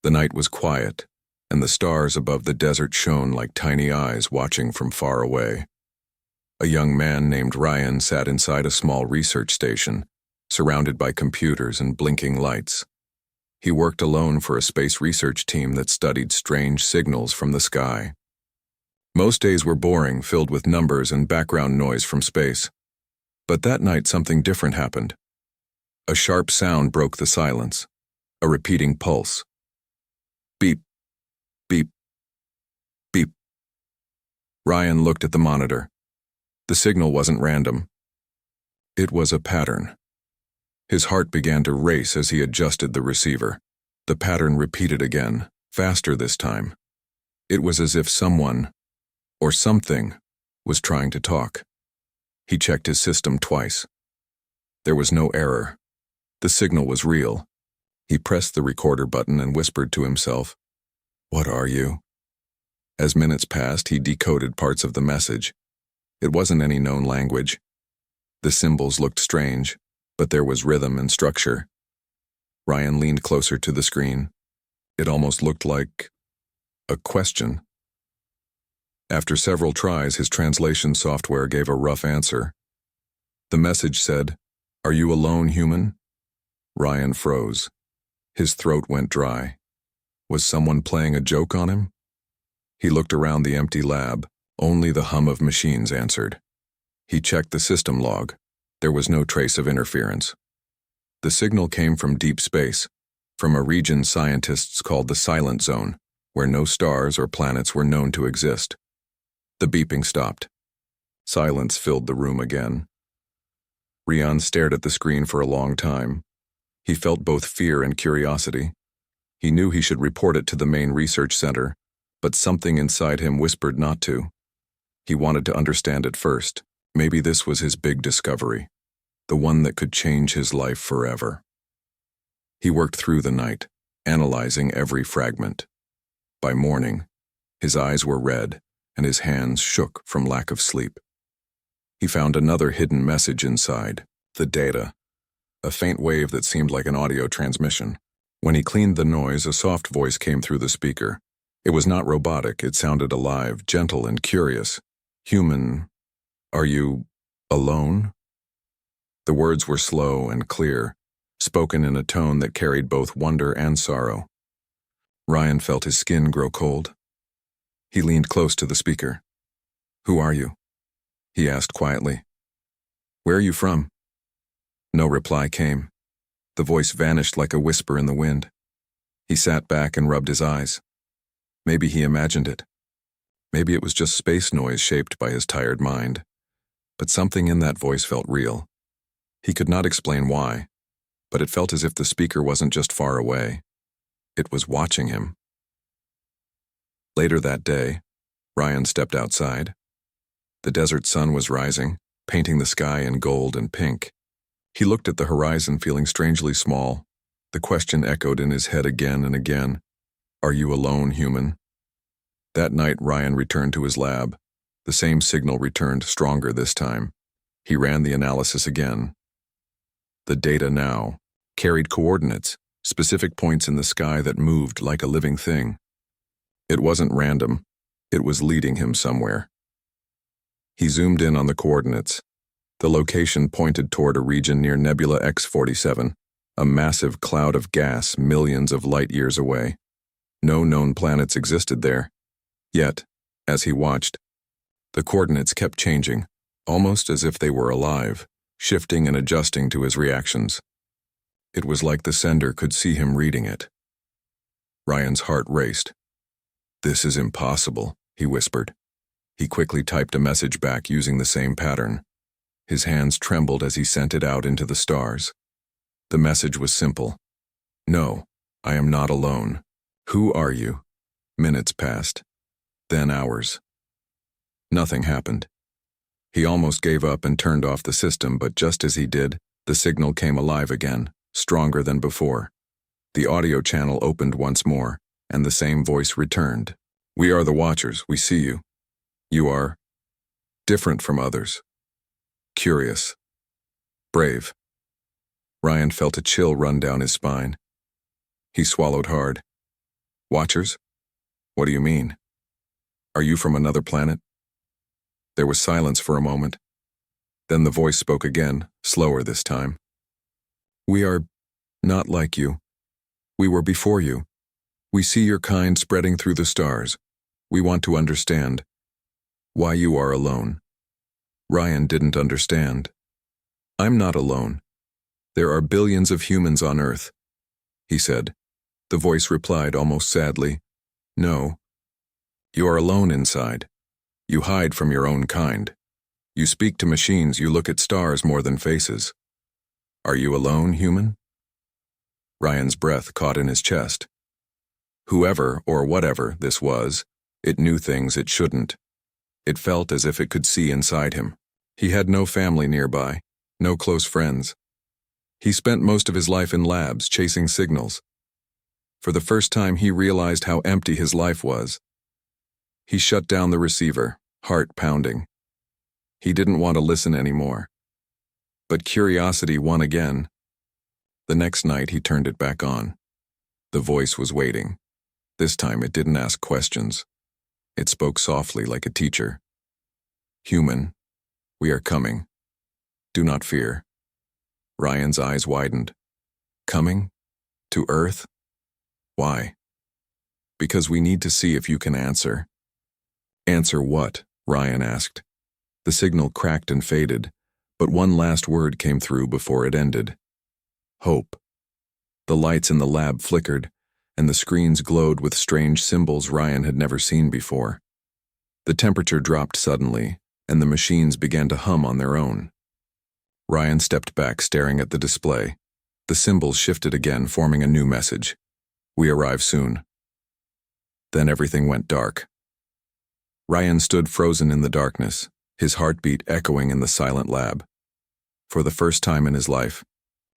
The night was quiet, and the stars above the desert shone like tiny eyes watching from far away. A young man named Ryan sat inside a small research station, surrounded by computers and blinking lights. He worked alone for a space research team that studied strange signals from the sky. Most days were boring, filled with numbers and background noise from space. But that night something different happened. A sharp sound broke the silence, a repeating pulse. Beep, beep, beep. Ryan looked at the monitor. The signal wasn't random. It was a pattern. His heart began to race as he adjusted the receiver. The pattern repeated again, faster this time. It was as if someone, or something, was trying to talk. He checked his system twice. There was no error. The signal was real. He pressed the recorder button and whispered to himself, "What are you?" As minutes passed, he decoded parts of the message. It wasn't any known language. The symbols looked strange, but there was rhythm and structure. Ryan leaned closer to the screen. It almost looked like a question. After several tries, his translation software gave a rough answer. The message said, "Are you alone, human?" Ryan froze. His throat went dry. Was someone playing a joke on him? He looked around the empty lab. Only the hum of machines answered. He checked the system log. There was no trace of interference. The signal came from deep space, from a region scientists called the Silent Zone, where no stars or planets were known to exist. The beeping stopped. Silence filled the room again. Ryan stared at the screen for a long time. He felt both fear and curiosity. He knew he should report it to the main research center, but something inside him whispered not to. He wanted to understand it first. Maybe this was his big discovery, the one that could change his life forever. He worked through the night, analyzing every fragment. By morning, his eyes were red and his hands shook from lack of sleep. He found another hidden message inside, the data, a faint wave that seemed like an audio transmission. When he cleaned the noise, a soft voice came through the speaker. It was not robotic, it sounded alive, gentle and curious. "Human, are you alone?" The words were slow and clear, spoken in a tone that carried both wonder and sorrow. Ryan felt his skin grow cold. He leaned close to the speaker. "Who are you?" he asked quietly. "Where are you from?" No reply came. The voice vanished like a whisper in the wind. He sat back and rubbed his eyes. Maybe he imagined it. Maybe it was just space noise shaped by his tired mind. But something in that voice felt real. He could not explain why, but it felt as if the speaker wasn't just far away. It was watching him. Later that day, Ryan stepped outside. The desert sun was rising, painting the sky in gold and pink. He looked at the horizon, feeling strangely small. The question echoed in his head again and again. "Are you alone, human?" That night, Ryan returned to his lab. The same signal returned, stronger this time. He ran the analysis again. The data now carried coordinates, specific points in the sky that moved like a living thing. It wasn't random. It was leading him somewhere. He zoomed in on the coordinates. The location pointed toward a region near Nebula X-47, a massive cloud of gas millions of light-years away. No known planets existed there. Yet, as he watched, the coordinates kept changing, almost as if they were alive, shifting and adjusting to his reactions. It was like the sender could see him reading it. Ryan's heart raced. "This is impossible," he whispered. He quickly typed a message back using the same pattern. His hands trembled as he sent it out into the stars. The message was simple. "No, I am not alone. Who are you?" Minutes passed, then hours. Nothing happened. He almost gave up and turned off the system, but just as he did, the signal came alive again, stronger than before. The audio channel opened once more, and the same voice returned. "We are the Watchers, we see you. You are different from others. Curious. Brave." Ryan felt a chill run down his spine. He swallowed hard. Watchers? What do you mean? Are you from another planet? There was silence for a moment. Then the voice spoke again, slower this time. We are not like you. We were before you. We see your kind spreading through the stars. We want to understand why you are alone. Ryan didn't understand. I'm not alone. There are billions of humans on Earth, he said. The voice replied almost sadly, No. You are alone inside. You hide from your own kind. You speak to machines, you look at stars more than faces. Are you alone, human? Ryan's breath caught in his chest. Whoever or whatever this was, it knew things it shouldn't. It felt as if it could see inside him. He had no family nearby, no close friends. He spent most of his life in labs chasing signals. For the first time, he realized how empty his life was. He shut down the receiver, heart pounding. He didn't want to listen anymore. But curiosity won again. The next night, he turned it back on. The voice was waiting. This time, it didn't ask questions. It spoke softly like a teacher. Human, we are coming. Do not fear. Ryan's eyes widened. Coming? To Earth? Why? Because we need to see if you can answer. Answer what? Ryan asked. The signal cracked and faded, but one last word came through before it ended. Hope. The lights in the lab flickered, and the screens glowed with strange symbols Ryan had never seen before. The temperature dropped suddenly, and the machines began to hum on their own. Ryan stepped back, staring at the display. The symbols shifted again, forming a new message. We arrive soon. Then everything went dark. Ryan stood frozen in the darkness, his heartbeat echoing in the silent lab. For the first time in his life,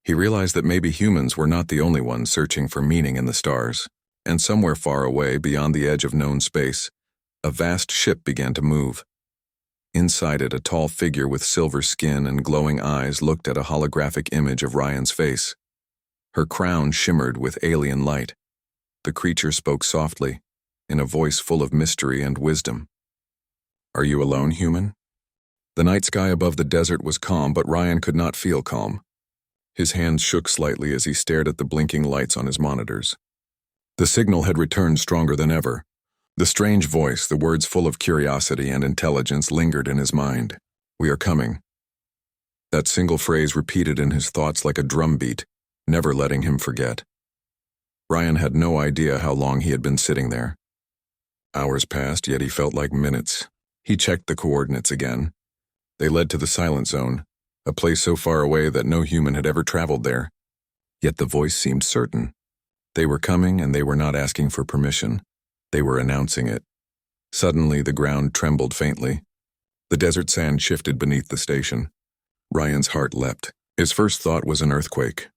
he realized that maybe humans were not the only ones searching for meaning in the stars, and somewhere far away beyond the edge of known space, a vast ship began to move. Inside it, a tall figure with silver skin and glowing eyes looked at a holographic image of Ryan's face. Her crown shimmered with alien light. The creature spoke softly, in a voice full of mystery and wisdom. Are you alone, human? The night sky above the desert was calm, but Ryan could not feel calm. His hands shook slightly as he stared at the blinking lights on his monitors. The signal had returned stronger than ever. The strange voice, the words full of curiosity and intelligence, lingered in his mind. We are coming. That single phrase repeated in his thoughts like a drumbeat, never letting him forget. Ryan had no idea how long he had been sitting there. Hours passed, yet he felt like minutes. He checked the coordinates again. They led to the Silent Zone, a place so far away that no human had ever traveled there. Yet the voice seemed certain. They were coming, and they were not asking for permission. They were announcing it. Suddenly, the ground trembled faintly. The desert sand shifted beneath the station. Ryan's heart leapt. His first thought was an earthquake.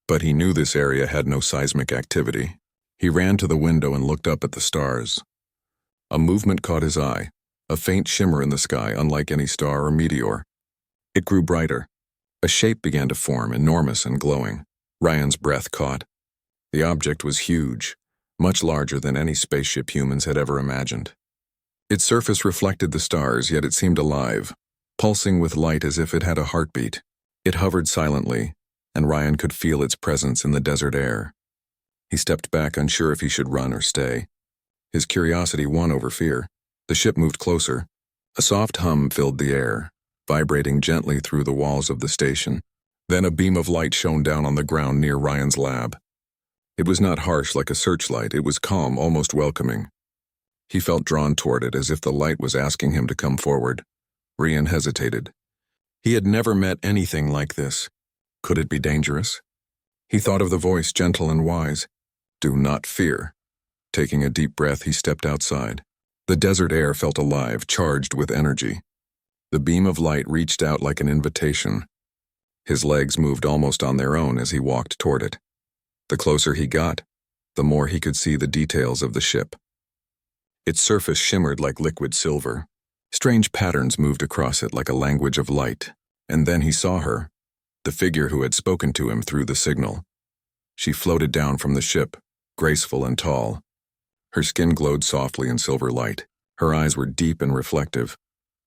But he knew this area had no seismic activity. He ran to the window and looked up at the stars. A movement caught his eye, a faint shimmer in the sky unlike any star or meteor. It grew brighter. A shape began to form, enormous and glowing. Ryan's breath caught. The object was huge, much larger than any spaceship humans had ever imagined. Its surface reflected the stars, yet it seemed alive, pulsing with light as if it had a heartbeat. It hovered silently, and Ryan could feel its presence in the desert air. He stepped back, unsure if he should run or stay. His curiosity won over fear. The ship moved closer. A soft hum filled the air, vibrating gently through the walls of the station. Then a beam of light shone down on the ground near Ryan's lab. It was not harsh like a searchlight, it was calm, almost welcoming. He felt drawn toward it as if the light was asking him to come forward. Ryan hesitated. He had never met anything like this. Could it be dangerous? He thought of the voice, gentle and wise. Do not fear. Taking a deep breath, he stepped outside. The desert air felt alive, charged with energy. The beam of light reached out like an invitation. His legs moved almost on their own as he walked toward it. The closer he got, the more he could see the details of the ship. Its surface shimmered like liquid silver. Strange patterns moved across it like a language of light. And then he saw her, the figure who had spoken to him through the signal. She floated down from the ship, graceful and tall. Her skin glowed softly in silver light. Her eyes were deep and reflective,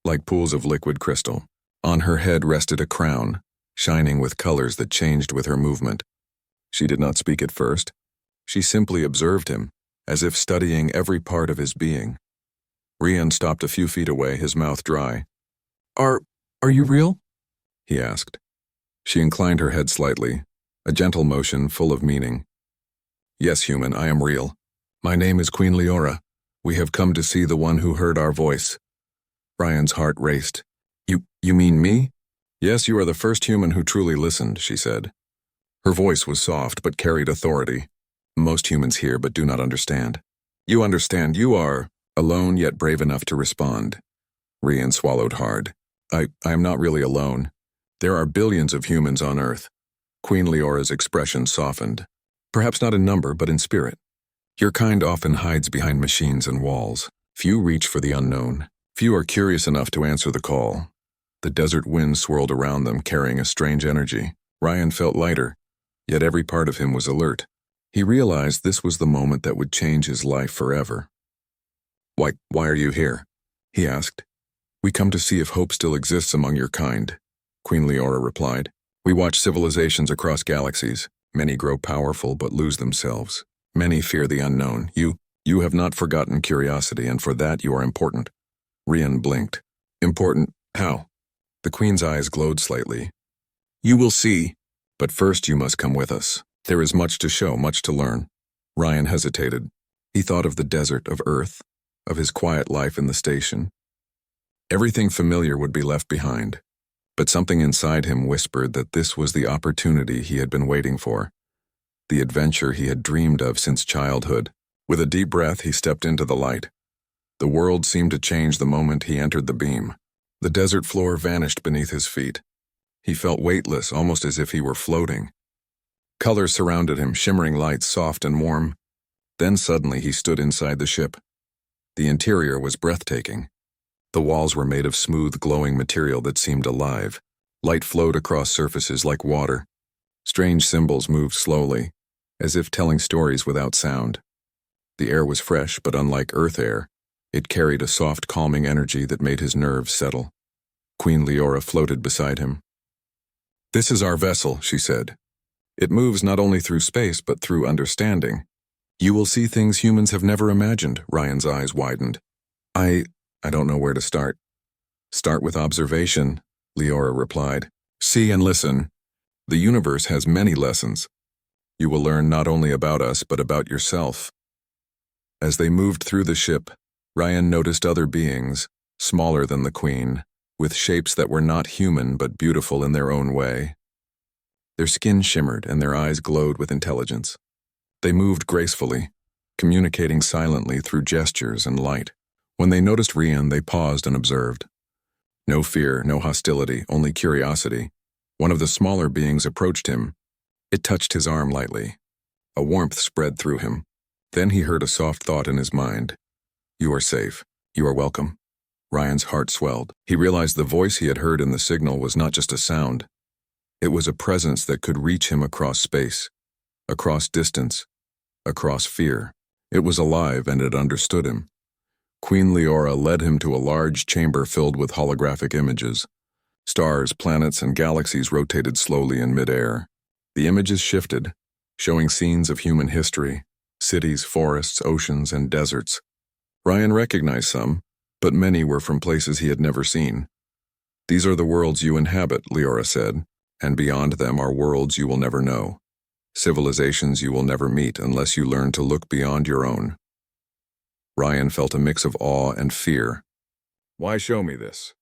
like pools of liquid crystal. On her head rested a crown, shining with colors that changed with her movement. She did not speak at first. She simply observed him, as if studying every part of his being. Rian stopped a few feet away, his mouth dry. Are you real?" he asked. She inclined her head slightly, a gentle motion full of meaning. "Yes, human, I am real. My name is Queen Lyra. We have come to see the one who heard our voice." Brian's heart raced. You mean me?" "Yes, you are the first human who truly listened," she said. Her voice was soft but carried authority. "Most humans hear but do not understand. You understand. You are alone yet brave enough to respond." Rian swallowed hard. I am not really alone. There are billions of humans on Earth." Queen Lyra's expression softened. "Perhaps not in number, but in spirit. Your kind often hides behind machines and walls. Few reach for the unknown. Few are curious enough to answer the call." The desert wind swirled around them, carrying a strange energy. Ryan felt lighter, yet every part of him was alert. He realized this was the moment that would change his life forever. Why are you here?" he asked. "We come to see if hope still exists among your kind," Queen Lyra replied. "We watch civilizations across galaxies. Many grow powerful but lose themselves. Many fear the unknown. You have not forgotten curiosity, and for that you are important." Rian blinked. "Important? How?" The Queen's eyes glowed slightly. "You will see. But first you must come with us. There is much to show, much to learn." Ryan hesitated. He thought of the desert, of Earth, of his quiet life in the station. Everything familiar would be left behind. But something inside him whispered that this was the opportunity he had been waiting for, the adventure he had dreamed of since childhood. With a deep breath, he stepped into the light. The world seemed to change the moment he entered the beam. The desert floor vanished beneath his feet. He felt weightless, almost as if he were floating. Colors surrounded him, shimmering lights, soft and warm. Then suddenly he stood inside the ship. The interior was breathtaking. The walls were made of smooth, glowing material that seemed alive. Light flowed across surfaces like water. Strange symbols moved slowly, as if telling stories without sound. The air was fresh, but unlike Earth air, it carried a soft, calming energy that made his nerves settle. Queen Lyra floated beside him. "This is our vessel," she said. "It moves not only through space, but through understanding. You will see things humans have never imagined." Ryan's eyes widened. I don't know where to start." "Start with observation," Lyra replied. "See and listen. The universe has many lessons. You will learn not only about us, but about yourself." As they moved through the ship, Ryan noticed other beings, smaller than the Queen, with shapes that were not human but beautiful in their own way. Their skin shimmered and their eyes glowed with intelligence. They moved gracefully, communicating silently through gestures and light. When they noticed Rian, they paused and observed. No fear, no hostility, only curiosity. One of the smaller beings approached him. It touched his arm lightly. A warmth spread through him. Then he heard a soft thought in his mind. "You are safe. You are welcome." Ryan's heart swelled. He realized the voice he had heard in the signal was not just a sound. It was a presence that could reach him across space, across distance, across fear. It was alive and it understood him. Queen Lyra led him to a large chamber filled with holographic images. Stars, planets, and galaxies rotated slowly in midair. The images shifted, showing scenes of human history, cities, forests, oceans, and deserts. Ryan recognized some, but many were from places he had never seen. "These are the worlds you inhabit," Lyra said, "and beyond them are worlds you will never know. Civilizations you will never meet unless you learn to look beyond your own." Ryan felt a mix of awe and fear. "Why show me this?"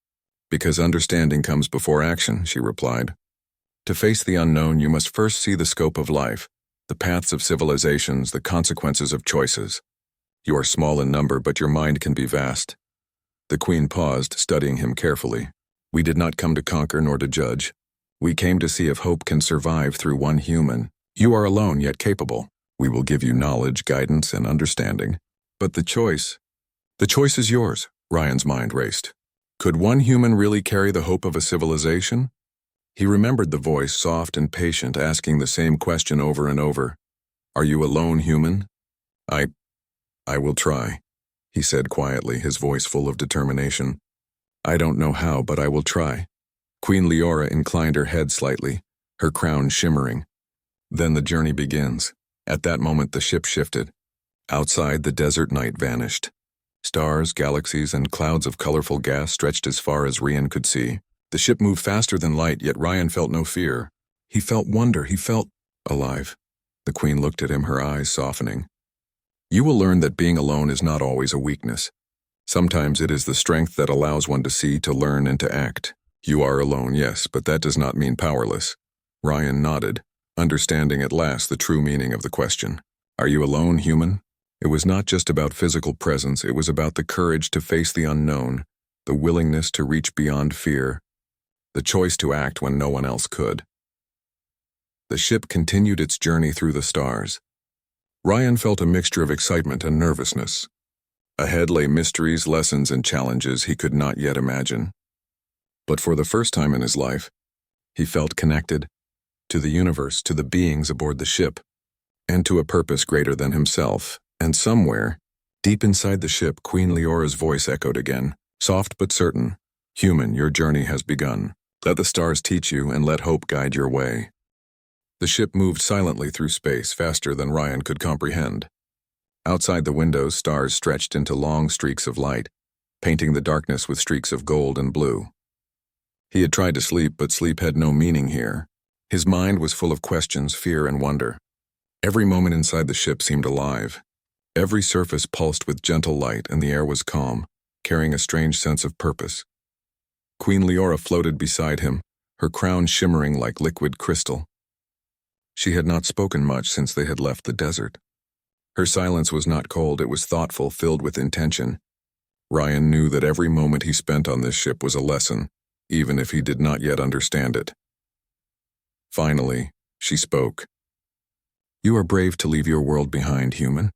"Because understanding comes before action," she replied. "To face the unknown, you must first see the scope of life, the paths of civilizations, the consequences of choices. You are small in number, but your mind can be vast." The Queen paused, studying him carefully. "We did not come to conquer nor to judge. We came to see if hope can survive through one human. You are alone yet capable. We will give you knowledge, guidance, and understanding. But the choice is yours." Ryan's mind raced. Could one human really carry the hope of a civilization? He remembered the voice, soft and patient, asking the same question over and over. "Are you alone, human?" "I will try," he said quietly, his voice full of determination. "I don't know how, but I will try." Queen Lyra inclined her head slightly, her crown shimmering. Then the journey begins. At that moment the ship shifted. Outside, the desert night vanished. Stars, galaxies, and clouds of colorful gas stretched as far as Ryan could see. The ship moved faster than light, yet Ryan felt no fear. He felt wonder, he felt alive. The Queen looked at him, her eyes softening. "You will learn that being alone is not always a weakness. Sometimes it is the strength that allows one to see, to learn, and to act. You are alone, yes, but that does not mean powerless." Ryan nodded, understanding at last the true meaning of the question. "Are you alone, human?" It was not just about physical presence, it was about the courage to face the unknown, the willingness to reach beyond fear, the choice to act when no one else could. The ship continued its journey through the stars. Ryan felt a mixture of excitement and nervousness. Ahead lay mysteries, lessons, and challenges he could not yet imagine. But for the first time in his life, he felt connected to the universe, to the beings aboard the ship, and to a purpose greater than himself. And somewhere, deep inside the ship, Queen Lyra's voice echoed again, soft but certain. "Human, your journey has begun. Let the stars teach you and let hope guide your way." The ship moved silently through space, faster than Ryan could comprehend. Outside the windows, stars stretched into long streaks of light, painting the darkness with streaks of gold and blue. He had tried to sleep, but sleep had no meaning here. His mind was full of questions, fear, and wonder. Every moment inside the ship seemed alive. Every surface pulsed with gentle light, and the air was calm, carrying a strange sense of purpose. Queen Lyra floated beside him, her crown shimmering like liquid crystal. She had not spoken much since they had left the desert. Her silence was not cold, it was thoughtful, filled with intention. Ryan knew that every moment he spent on this ship was a lesson, even if he did not yet understand it. Finally, she spoke. "You are brave to leave your world behind, human.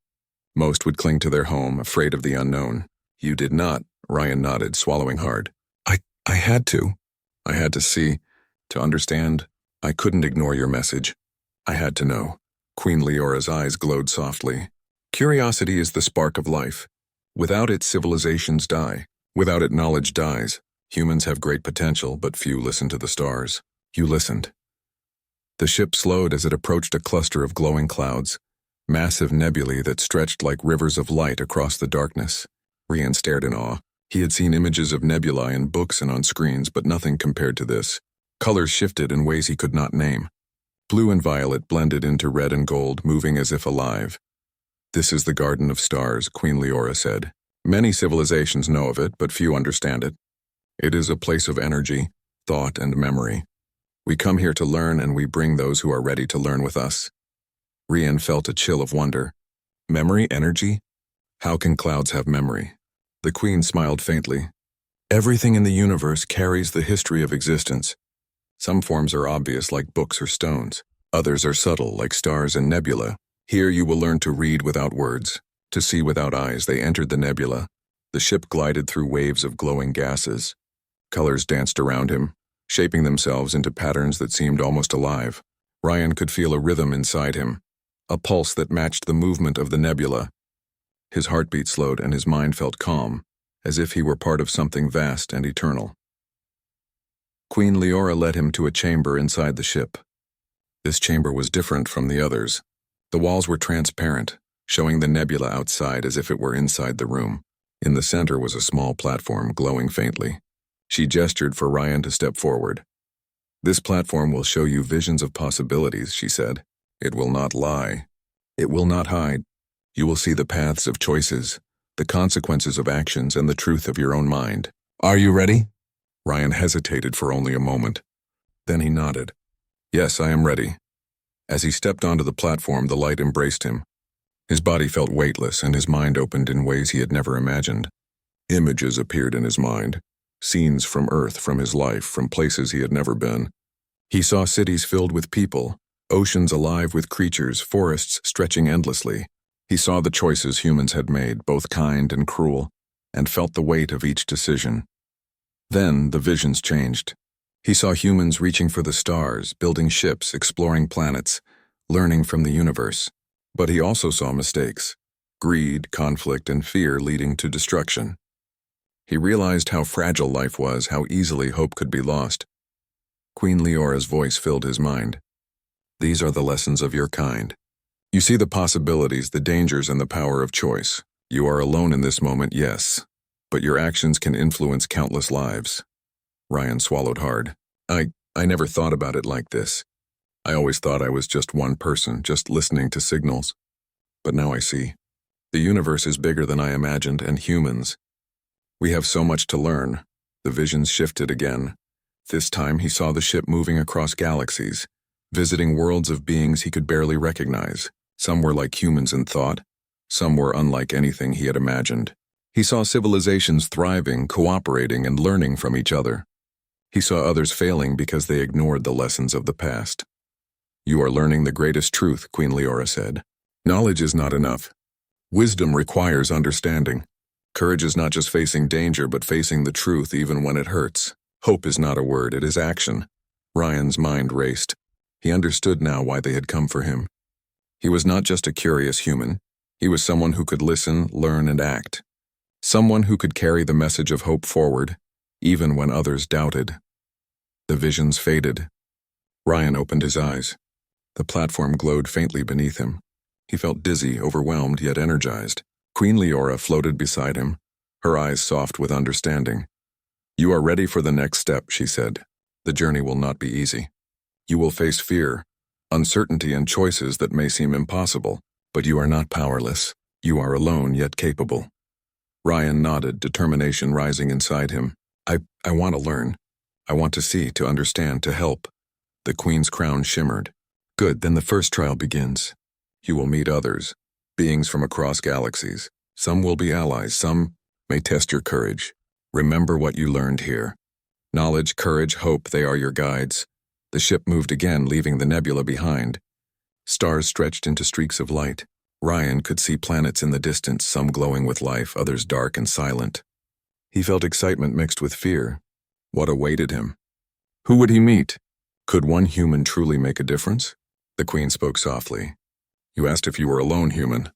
Most would cling to their home, afraid of the unknown. You did not," Ryan nodded, swallowing hard. I had to. I had to see, to understand. I couldn't ignore your message. I had to know." Queen Lyra's eyes glowed softly. "Curiosity is the spark of life. Without it, civilizations die. Without it, knowledge dies. Humans have great potential, but few listen to the stars. You listened." The ship slowed as it approached a cluster of glowing clouds, massive nebulae that stretched like rivers of light across the darkness. Ryan stared in awe. He had seen images of nebulae in books and on screens, but nothing compared to this. Colors shifted in ways he could not name. Blue and violet blended into red and gold, moving as if alive. "This is the Garden of Stars," Queen Lyra said. "Many civilizations know of it, but few understand it. It is a place of energy, thought, and memory. We come here to learn, and we bring those who are ready to learn with us." Ryan felt a chill of wonder. Memory, energy? How can clouds have memory? The Queen smiled faintly. "Everything in the universe carries the history of existence. Some forms are obvious, like books or stones. Others are subtle, like stars and nebula. Here you will learn to read without words, to see without eyes." They entered the nebula. The ship glided through waves of glowing gases. Colors danced around him, shaping themselves into patterns that seemed almost alive. Ryan could feel a rhythm inside him, a pulse that matched the movement of the nebula. His heartbeat slowed and his mind felt calm, as if he were part of something vast and eternal. Queen Lyra led him to a chamber inside the ship. This chamber was different from the others. The walls were transparent, showing the nebula outside as if it were inside the room. In the center was a small platform glowing faintly. She gestured for Ryan to step forward. "This platform will show you visions of possibilities," she said. "It will not lie. It will not hide. You will see the paths of choices, the consequences of actions, and the truth of your own mind. Are you ready?" Ryan hesitated for only a moment. Then he nodded. "Yes, I am ready." As he stepped onto the platform, the light embraced him. His body felt weightless, and his mind opened in ways he had never imagined. Images appeared in his mind, scenes from Earth, from his life, from places he had never been. He saw cities filled with people, oceans alive with creatures, forests stretching endlessly. He saw the choices humans had made, both kind and cruel, and felt the weight of each decision. Then the visions changed. He saw humans reaching for the stars, building ships, exploring planets, learning from the universe. But he also saw mistakes. greed, conflict, and fear leading to destruction. He realized how fragile life was, how easily hope could be lost. Queen Leora's voice filled his mind. These are the lessons of your kind. You see the possibilities, the dangers, and the power of choice. You are alone in this moment, yes, but your actions can influence countless lives. Ryan swallowed hard. I never thought about it like this. I always thought I was just one person, just listening to signals. But now I see. The universe is bigger than I imagined, and humans. We have so much to learn. The visions shifted again. This time he saw the ship moving across galaxies, visiting worlds of beings he could barely recognize. Some were like humans in thought. Some were unlike anything he had imagined. He saw civilizations thriving, cooperating, and learning from each other. He saw others failing because they ignored the lessons of the past. You are learning the greatest truth, Queen Leora said. Knowledge is not enough. Wisdom requires understanding. Courage is not just facing danger, but facing the truth even when it hurts. Hope is not a word, it is action. Ryan's mind raced. He understood now why they had come for him. He was not just a curious human. He was someone who could listen, learn, and act. Someone who could carry the message of hope forward, even when others doubted. The visions faded. Ryan opened his eyes. The platform glowed faintly beneath him. He felt dizzy, overwhelmed, yet energized. Queen Leora floated beside him, her eyes soft with understanding. You are ready for the next step, she said. The journey will not be easy. You will face fear, uncertainty, and choices that may seem impossible, but you are not powerless. You are alone, yet capable. Ryan nodded, determination rising inside him. I want to learn. I want to see, to understand, to help. The Queen's crown shimmered. Good, then the first trial begins. You will meet others, beings from across galaxies. Some will be allies, some may test your courage. Remember what you learned here. Knowledge, courage, hope, they are your guides. The ship moved again, leaving the nebula behind. Stars stretched into streaks of light. Ryan could see planets in the distance, some glowing with life, others dark and silent. He felt excitement mixed with fear. What awaited him? Who would he meet? Could one human truly make a difference? The Queen spoke softly. You asked if you were alone, human.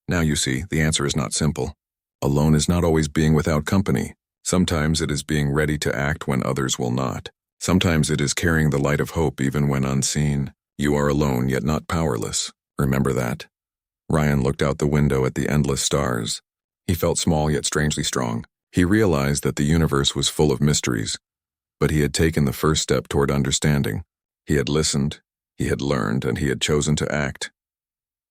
Now you see, the answer is not simple. Alone is not always being without company. Sometimes it is being ready to act when others will not. Sometimes it is carrying the light of hope even when unseen. You are alone, yet not powerless. Remember that. Ryan looked out the window at the endless stars. He felt small yet strangely strong. He realized that the universe was full of mysteries, but he had taken the first step toward understanding. He had listened, he had learned, and he had chosen to act.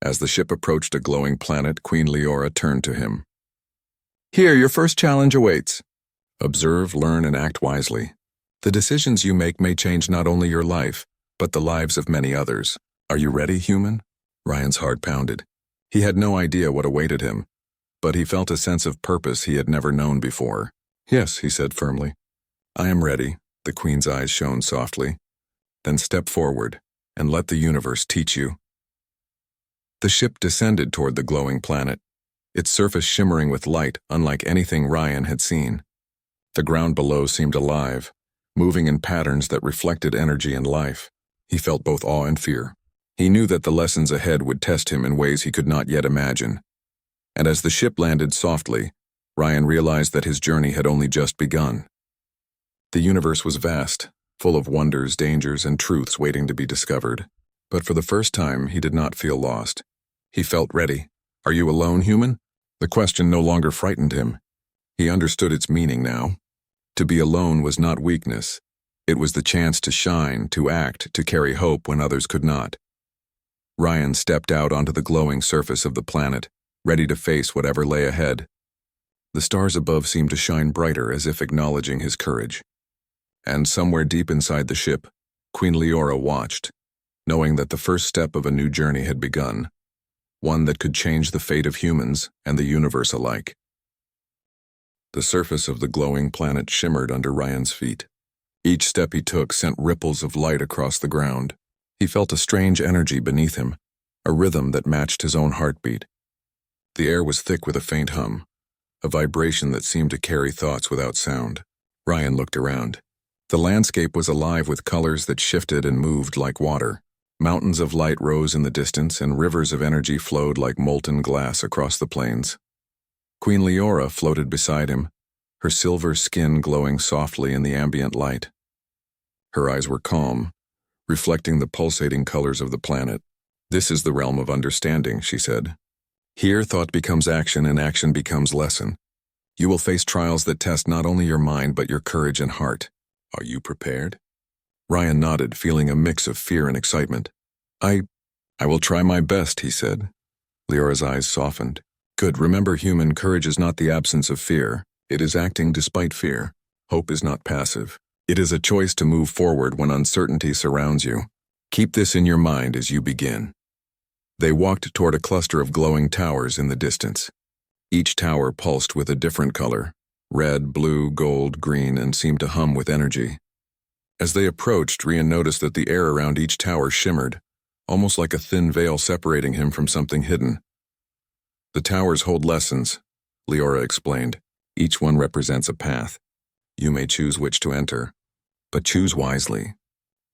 As the ship approached a glowing planet, Queen Leora turned to him. Here, your first challenge awaits. Observe, learn, and act wisely. The decisions you make may change not only your life, but the lives of many others. Are you ready, human? Ryan's heart pounded. He had no idea what awaited him, but he felt a sense of purpose he had never known before. Yes, he said firmly. I am ready. The Queen's eyes shone softly. Then step forward, and let the universe teach you. The ship descended toward the glowing planet, its surface shimmering with light unlike anything Ryan had seen. The ground below seemed alive, moving in patterns that reflected energy and life. He felt both awe and fear. He knew that the lessons ahead would test him in ways he could not yet imagine. And as the ship landed softly, Ryan realized that his journey had only just begun. The universe was vast, full of wonders, dangers, and truths waiting to be discovered. But for the first time, he did not feel lost. He felt ready. Are you alone, human? The question no longer frightened him. He understood its meaning now. To be alone was not weakness. It was the chance to shine, to act, to carry hope when others could not. Ryan stepped out onto the glowing surface of the planet, ready to face whatever lay ahead. The stars above seemed to shine brighter, as if acknowledging his courage. And somewhere deep inside the ship, Queen Leora watched, knowing that the first step of a new journey had begun, one that could change the fate of humans and the universe alike. The surface of the glowing planet shimmered under Ryan's feet. Each step he took sent ripples of light across the ground. He felt a strange energy beneath him, a rhythm that matched his own heartbeat. The air was thick with a faint hum, a vibration that seemed to carry thoughts without sound. Ryan looked around. The landscape was alive with colors that shifted and moved like water. Mountains of light rose in the distance, and rivers of energy flowed like molten glass across the plains. Queen Lyra floated beside him, her silver skin glowing softly in the ambient light. Her eyes were calm, reflecting the pulsating colors of the planet. "This is the realm of understanding," she said. "Here thought becomes action and action becomes lesson. You will face trials that test not only your mind but your courage and heart. Are you prepared?" Ryan nodded, feeling a mix of fear and excitement. I will try my best," he said. Lyra's eyes softened. "Good. Remember, human courage is not the absence of fear. It is acting despite fear. Hope is not passive. It is a choice to move forward when uncertainty surrounds you. Keep this in your mind as you begin." They walked toward a cluster of glowing towers in the distance. Each tower pulsed with a different color: red, blue, gold, green, and seemed to hum with energy. As they approached, Ryan noticed that the air around each tower shimmered, almost like a thin veil separating him from something hidden. "The towers hold lessons," Lyra explained. "Each one represents a path. You may choose which to enter, but choose wisely.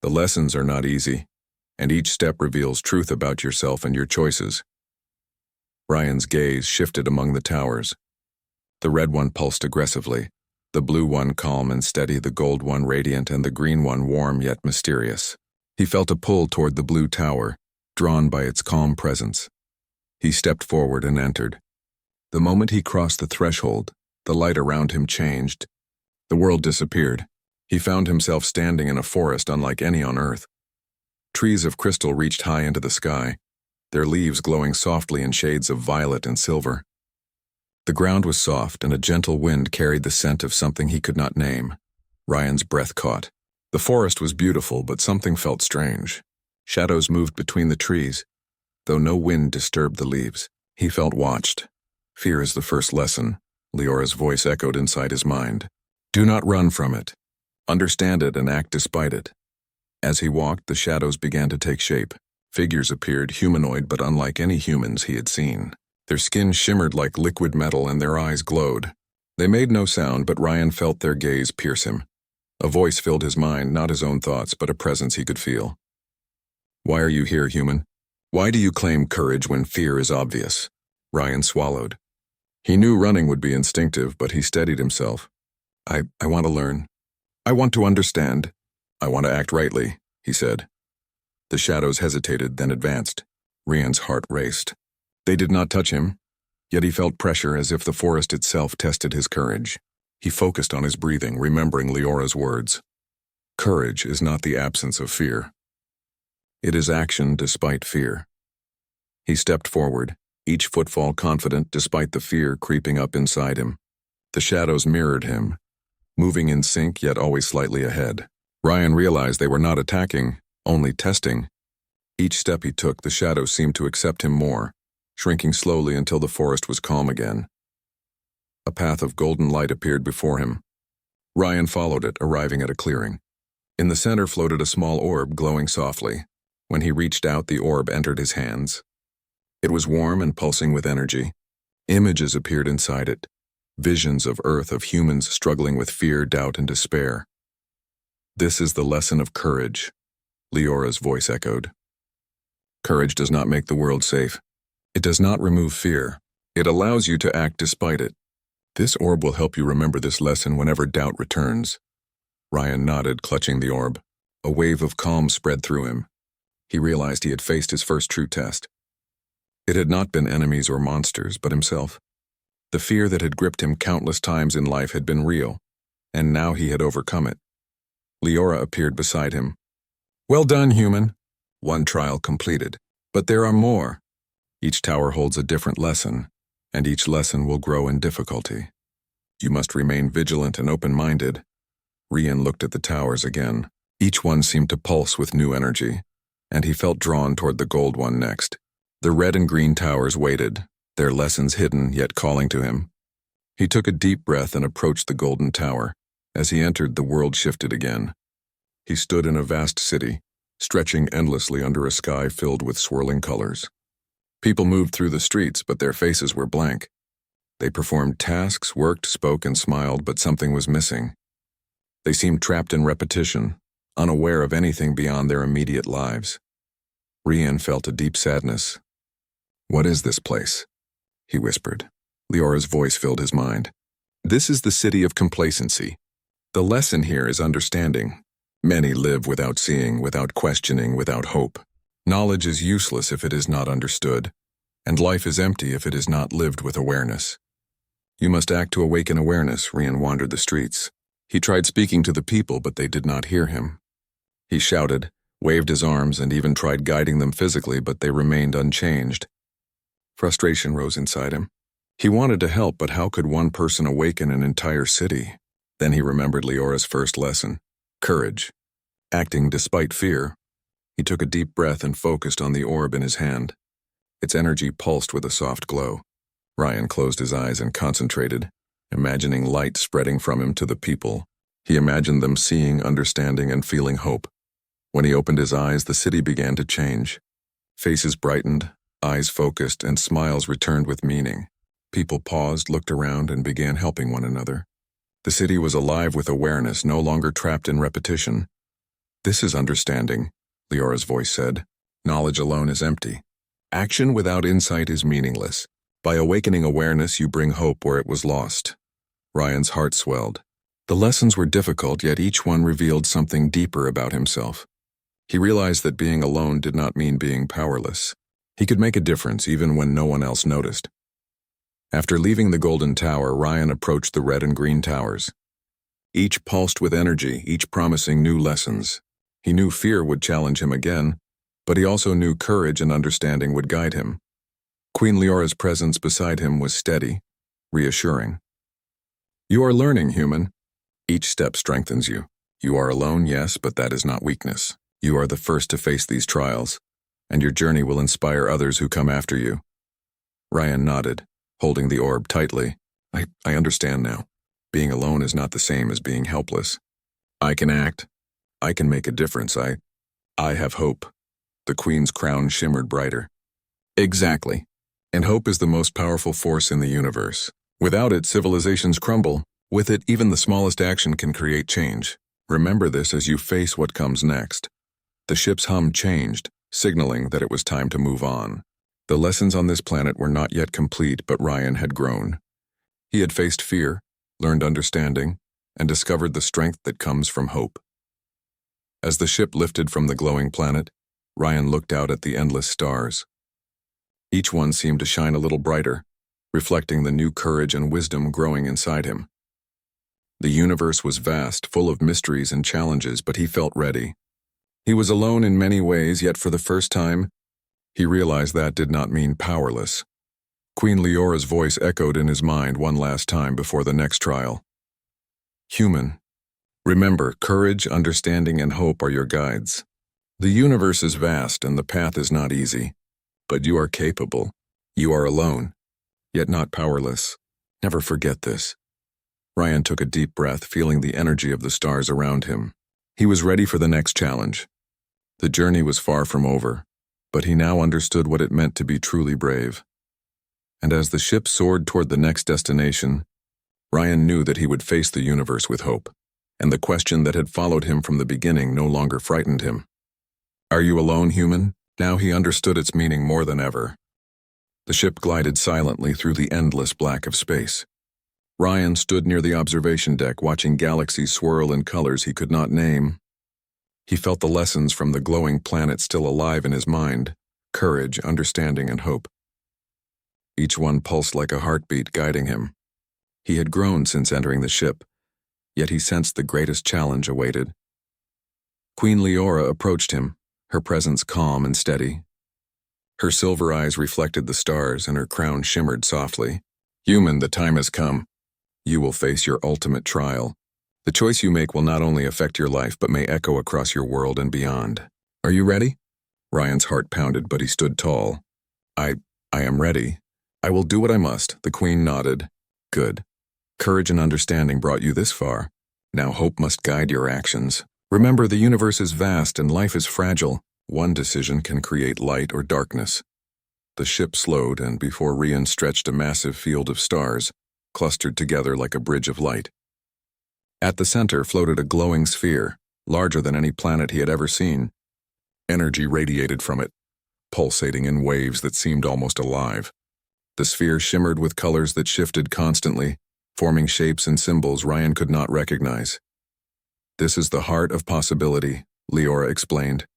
The lessons are not easy, and each step reveals truth about yourself and your choices." Ryan's gaze shifted among the towers. The red one pulsed aggressively, the blue one calm and steady, the gold one radiant, and the green one warm yet mysterious. He felt a pull toward the blue tower, drawn by its calm presence. He stepped forward and entered. The moment he crossed the threshold, the light around him changed. The world disappeared. He found himself standing in a forest unlike any on Earth. Trees of crystal reached high into the sky, their leaves glowing softly in shades of violet and silver. The ground was soft, and a gentle wind carried the scent of something he could not name. Ryan's breath caught. The forest was beautiful, but something felt strange. Shadows moved between the trees, though no wind disturbed the leaves. He felt watched. "Fear is the first lesson," Lyra's voice echoed inside his mind. "Do not run from it. Understand it and act despite it." As he walked, the shadows began to take shape. Figures appeared, humanoid but unlike any humans he had seen. Their skin shimmered like liquid metal and their eyes glowed. They made no sound, but Ryan felt their gaze pierce him. A voice filled his mind, not his own thoughts, but a presence he could feel. "Why are you here, human? Why do you claim courage when fear is obvious?" Ryan swallowed. He knew running would be instinctive, but he steadied himself. I want to learn. I want to understand. I want to act rightly," he said. The shadows hesitated, then advanced. Ryan's heart raced. They did not touch him, yet he felt pressure as if the forest itself tested his courage. He focused on his breathing, remembering Lyra's words. Courage is not the absence of fear. It is action despite fear. He stepped forward, each footfall confident despite the fear creeping up inside him. The shadows mirrored him, moving in sync yet always slightly ahead. Ryan realized they were not attacking, only testing. Each step he took, the shadows seemed to accept him more, shrinking slowly until the forest was calm again. A path of golden light appeared before him. Ryan followed it, arriving at a clearing. In the center floated a small orb glowing softly. When he reached out, the orb entered his hands. It was warm and pulsing with energy. Images appeared inside it, visions of Earth, of humans struggling with fear, doubt, and despair. "This is the lesson of courage," Lyra's voice echoed. "Courage does not make the world safe. It does not remove fear. It allows you to act despite it. This orb will help you remember this lesson whenever doubt returns." Ryan nodded, clutching the orb. A wave of calm spread through him. He realized he had faced his first true test. It had not been enemies or monsters, but himself. The fear that had gripped him countless times in life had been real, and now he had overcome it. Lyra appeared beside him. "Well done, human. One trial completed. But there are more. Each tower holds a different lesson, and each lesson will grow in difficulty. You must remain vigilant and open-minded." Ryan looked at the towers again. Each one seemed to pulse with new energy, and he felt drawn toward the gold one next. The red and green towers waited, their lessons hidden yet calling to him. He took a deep breath and approached the golden tower. As he entered, the world shifted again. He stood in a vast city, stretching endlessly under a sky filled with swirling colors. People moved through the streets, but their faces were blank. They performed tasks, worked, spoke, and smiled, but something was missing. They seemed trapped in repetition, unaware of anything beyond their immediate lives. Rian felt a deep sadness. "What is this place?" he whispered. Lyora's voice filled his mind. "This is the city of complacency. The lesson here is understanding. Many live without seeing, without questioning, without hope. Knowledge is useless if it is not understood, and life is empty if it is not lived with awareness. You must act to awaken awareness." Rian wandered the streets. He tried speaking to the people, but they did not hear him. He shouted, waved his arms, and even tried guiding them physically, but they remained unchanged. Frustration rose inside him. He wanted to help, but how could one person awaken an entire city? Then he remembered Lyora's first lesson: courage, acting despite fear. He took a deep breath and focused on the orb in his hand. Its energy pulsed with a soft glow. Rian closed his eyes and concentrated, imagining light spreading from him to the people. He imagined them seeing, understanding, and feeling hope. When he opened his eyes, the city began to change. Faces brightened, eyes focused, and smiles returned with meaning. People paused, looked around, and began helping one another. The city was alive with awareness, no longer trapped in repetition. "This is understanding," Lyora's voice said. "Knowledge alone is empty. Action without insight is meaningless. By awakening awareness, you bring hope where it was lost." Rian's heart swelled. The lessons were difficult, yet each one revealed something deeper about himself. He realized that being alone did not mean being powerless. He could make a difference even when no one else noticed. After leaving the Golden Tower, Rian approached the red and green towers. Each pulsed with energy, each promising new lessons. He knew fear would challenge him again, but he also knew courage and understanding would guide him. Queen Lyora's presence beside him was steady, reassuring. "You are learning, human. Each step strengthens you. You are alone, yes, but that is not weakness. You are the first to face these trials, and your journey will inspire others who come after you." Rian nodded, holding the orb tightly. I understand now. Being alone is not the same as being helpless. I can act. I can make a difference. I have hope." The Queen's crown shimmered brighter. "Exactly. And hope is the most powerful force in the universe. Without it, civilizations crumble. With it, even the smallest action can create change. Remember this as you face what comes next." The ship's hum changed, signaling that it was time to move on. The lessons on this planet were not yet complete, but Rian had grown. He had faced fear, learned understanding, and discovered the strength that comes from hope. As the ship lifted from the glowing planet, Rian looked out at the endless stars. Each one seemed to shine a little brighter, reflecting the new courage and wisdom growing inside him. The universe was vast, full of mysteries and challenges, but he felt ready. He was alone in many ways, yet for the first time, he realized that did not mean powerless. Queen Lyora's voice echoed in his mind one last time before the next trial. "Human, remember, courage, understanding, and hope are your guides. The universe is vast and the path is not easy, but you are capable. You are alone, yet not powerless. Never forget this." Rian took a deep breath, feeling the energy of the stars around him. He was ready for the next challenge. The journey was far from over, but he now understood what it meant to be truly brave. And as the ship soared toward the next destination, Rian knew that he would face the universe with hope, and the question that had followed him from the beginning no longer frightened him. "Are you alone, human?" Now he understood its meaning more than ever. The ship glided silently through the endless black of space. Rian stood near the observation deck, watching galaxies swirl in colors he could not name. He felt the lessons from the glowing planet still alive in his mind: courage, understanding, and hope. Each one pulsed like a heartbeat, guiding him. He had grown since entering the ship, yet he sensed the greatest challenge awaited. Queen Lyra approached him, her presence calm and steady. Her silver eyes reflected the stars, and her crown shimmered softly. "Human, the time has come. You will face your ultimate trial. The choice you make will not only affect your life, but may echo across your world and beyond. Are you ready?" Rian's heart pounded, but he stood tall. I am ready. I will do what I must." The Queen nodded. "Good. Courage and understanding brought you this far. Now hope must guide your actions. Remember, the universe is vast and life is fragile. One decision can create light or darkness." The ship slowed, and before Rian stretched a massive field of stars, clustered together like a bridge of light. At the center floated a glowing sphere, larger than any planet he had ever seen. Energy radiated from it, pulsating in waves that seemed almost alive. The sphere shimmered with colors that shifted constantly, forming shapes and symbols Ryan could not recognize. "This is the heart of possibility," Lyra explained.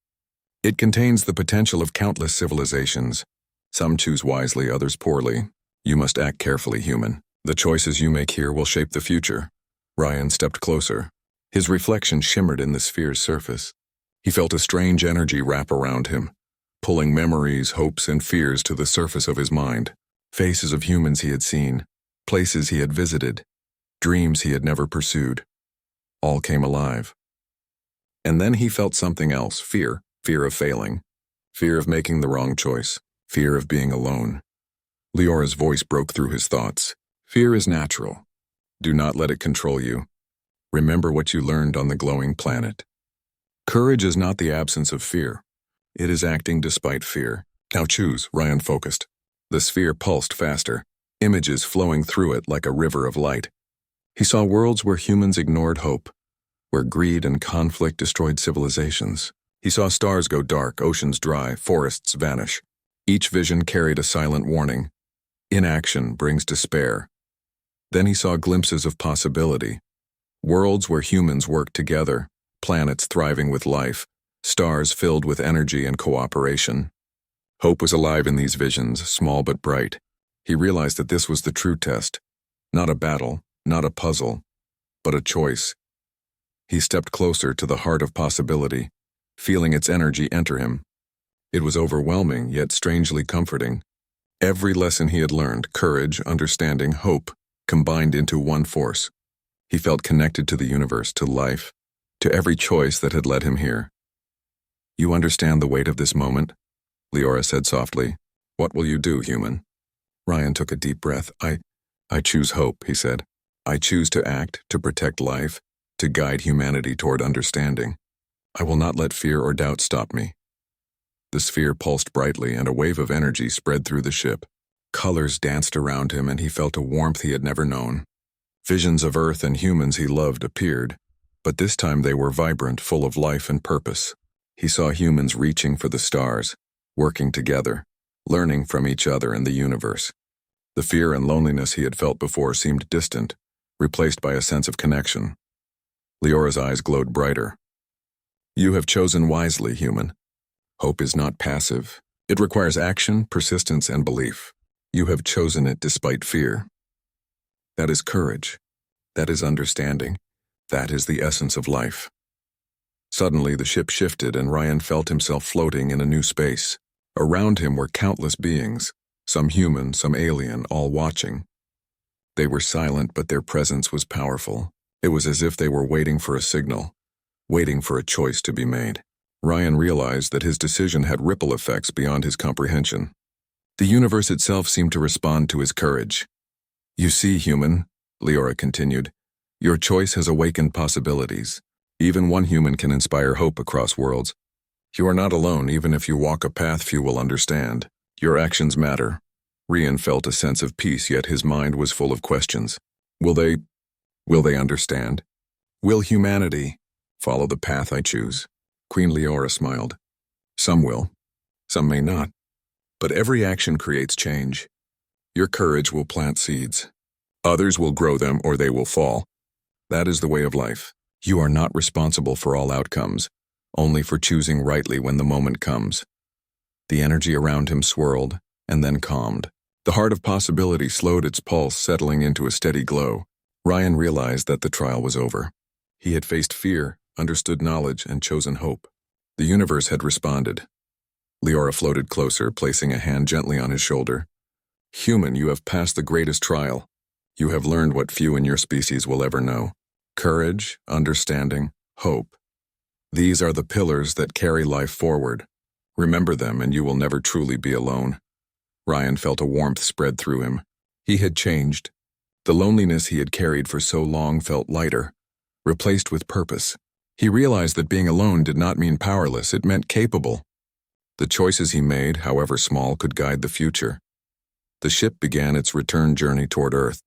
"It contains the potential of countless civilizations. Some choose wisely, others poorly. You must act carefully, human. The choices you make here will shape the future." Ryan stepped closer. His reflection shimmered in the sphere's surface. He felt a strange energy wrap around him, pulling memories, hopes, and fears to the surface of his mind. Faces of humans he had seen, places he had visited, dreams he had never pursued. All came alive. And then he felt something else, fear of failing, fear of making the wrong choice, fear of being alone. Lyra's voice broke through his thoughts. "Fear is natural. Do not let it control you. Remember what you learned on the glowing planet. Courage is not the absence of fear. It is acting despite fear. Now choose." Ryan focused. The sphere pulsed faster, images flowing through it like a river of light. He saw worlds where humans ignored hope, where greed and conflict destroyed civilizations. He saw stars go dark, oceans dry, forests vanish. Each vision carried a silent warning. Inaction brings despair. Then he saw glimpses of possibility. Worlds where humans worked together, planets thriving with life, stars filled with energy and cooperation. Hope was alive in these visions, small but bright. He realized that this was the true test. Not a battle, not a puzzle, but a choice. He stepped closer to the heart of possibility, feeling its energy enter him. It was overwhelming, yet strangely comforting. Every lesson he had learned, courage, understanding, hope, combined into one force. He felt connected to the universe, to life, to every choice that had led him here. "You understand the weight of this moment?" Lyra said softly. "What will you do, human?" Ryan took a deep breath. I choose hope," he said. "I choose to act, to protect life, to guide humanity toward understanding. I will not let fear or doubt stop me." The sphere pulsed brightly, and a wave of energy spread through the ship. Colors danced around him, and he felt a warmth he had never known. Visions of Earth and humans he loved appeared, but this time they were vibrant, full of life and purpose. He saw humans reaching for the stars, working together, learning from each other and the universe. The fear and loneliness he had felt before seemed distant, replaced by a sense of connection. Lyra's eyes glowed brighter. "You have chosen wisely, human. Hope is not passive. It requires action, persistence, and belief. You have chosen it despite fear. That is courage. That is understanding. That is the essence of life." Suddenly, the ship shifted, and Ryan felt himself floating in a new space. Around him were countless beings, some human, some alien, all watching. They were silent, but their presence was powerful. It was as if they were waiting for a signal, waiting for a choice to be made. Ryan realized that his decision had ripple effects beyond his comprehension. The universe itself seemed to respond to his courage. "You see, human," Lyra continued, "your choice has awakened possibilities. Even one human can inspire hope across worlds. You are not alone, even if you walk a path few will understand. Your actions matter." Ryan felt a sense of peace, yet his mind was full of questions. Will they understand? Will humanity follow the path I choose? Queen Lyra smiled. "Some will, some may not. But every action creates change. Your courage will plant seeds. Others will grow them, or they will fall. That is the way of life. You are not responsible for all outcomes, only for choosing rightly when the moment comes." The energy around him swirled, and then calmed. The heart of possibility slowed its pulse, settling into a steady glow. Ryan realized that the trial was over. He had faced fear, understood knowledge, and chosen hope. The universe had responded. Lyra floated closer, placing a hand gently on his shoulder. "Human, you have passed the greatest trial. You have learned what few in your species will ever know. Courage, understanding, hope. These are the pillars that carry life forward. Remember them, and you will never truly be alone." Ryan felt a warmth spread through him. He had changed. The loneliness he had carried for so long felt lighter, replaced with purpose. He realized that being alone did not mean powerless, it meant capable. The choices he made, however small, could guide the future. The ship began its return journey toward Earth.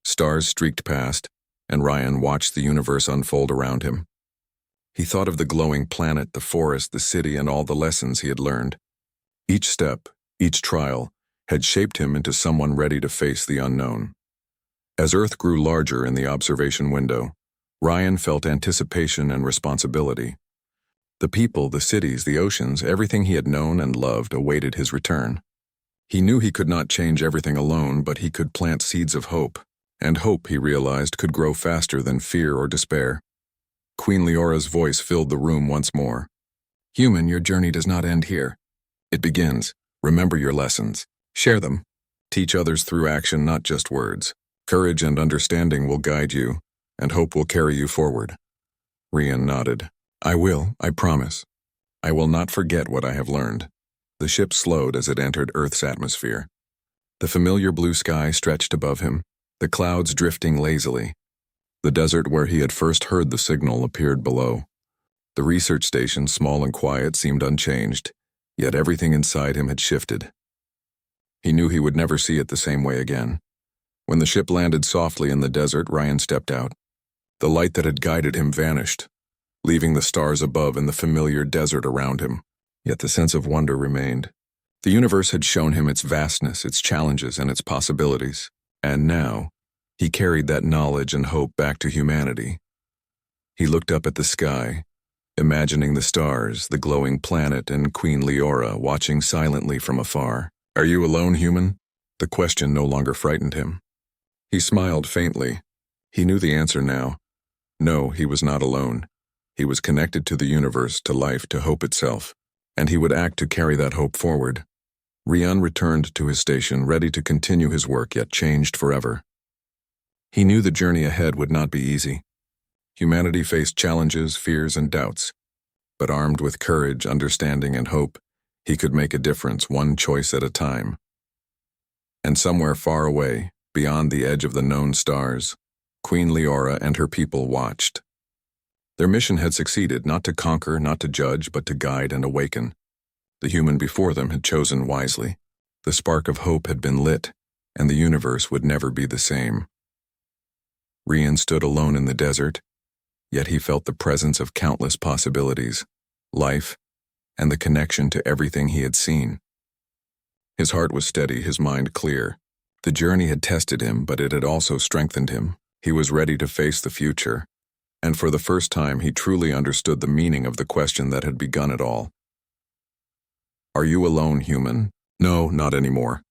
Stars streaked past, and Ryan watched the universe unfold around him. He thought of the glowing planet, the forest, the city, and all the lessons he had learned. Each step, each trial, had shaped him into someone ready to face the unknown. As Earth grew larger in the observation window, Ryan felt anticipation and responsibility. The people, the cities, the oceans, everything he had known and loved awaited his return. He knew he could not change everything alone, but he could plant seeds of hope, and hope, he realized, could grow faster than fear or despair. Queen Lyora's voice filled the room once more. "Human, your journey does not end here. It begins. Remember your lessons. Share them. Teach others through action, not just words. Courage and understanding will guide you, and hope will carry you forward." Ryan nodded. "I will, I promise. I will not forget what I have learned." The ship slowed as it entered Earth's atmosphere. The familiar blue sky stretched above him, the clouds drifting lazily. The desert where he had first heard the signal appeared below. The research station, small and quiet, seemed unchanged, yet everything inside him had shifted. He knew he would never see it the same way again. When the ship landed softly in the desert, Ryan stepped out. The light that had guided him vanished, leaving the stars above and the familiar desert around him. Yet the sense of wonder remained. The universe had shown him its vastness, its challenges, and its possibilities. And now, he carried that knowledge and hope back to humanity. He looked up at the sky, imagining the stars, the glowing planet, and Queen Lyra watching silently from afar. "Are you alone, human?" The question no longer frightened him. He smiled faintly. He knew the answer now. No, he was not alone. He was connected to the universe, to life, to hope itself, and he would act to carry that hope forward. Ryan returned to his station, ready to continue his work, yet changed forever. He knew the journey ahead would not be easy. Humanity faced challenges, fears, and doubts. But armed with courage, understanding, and hope, he could make a difference, one choice at a time. And somewhere far away, beyond the edge of the known stars, Queen Lyra and her people watched. Their mission had succeeded, not to conquer, not to judge, but to guide and awaken. The human before them had chosen wisely. The spark of hope had been lit, and the universe would never be the same. Ryan stood alone in the desert, yet he felt the presence of countless possibilities, life, and the connection to everything he had seen. His heart was steady, his mind clear. The journey had tested him, but it had also strengthened him. He was ready to face the future, and for the first time he truly understood the meaning of the question that had begun it all. "Are you alone, human?" "No, not anymore.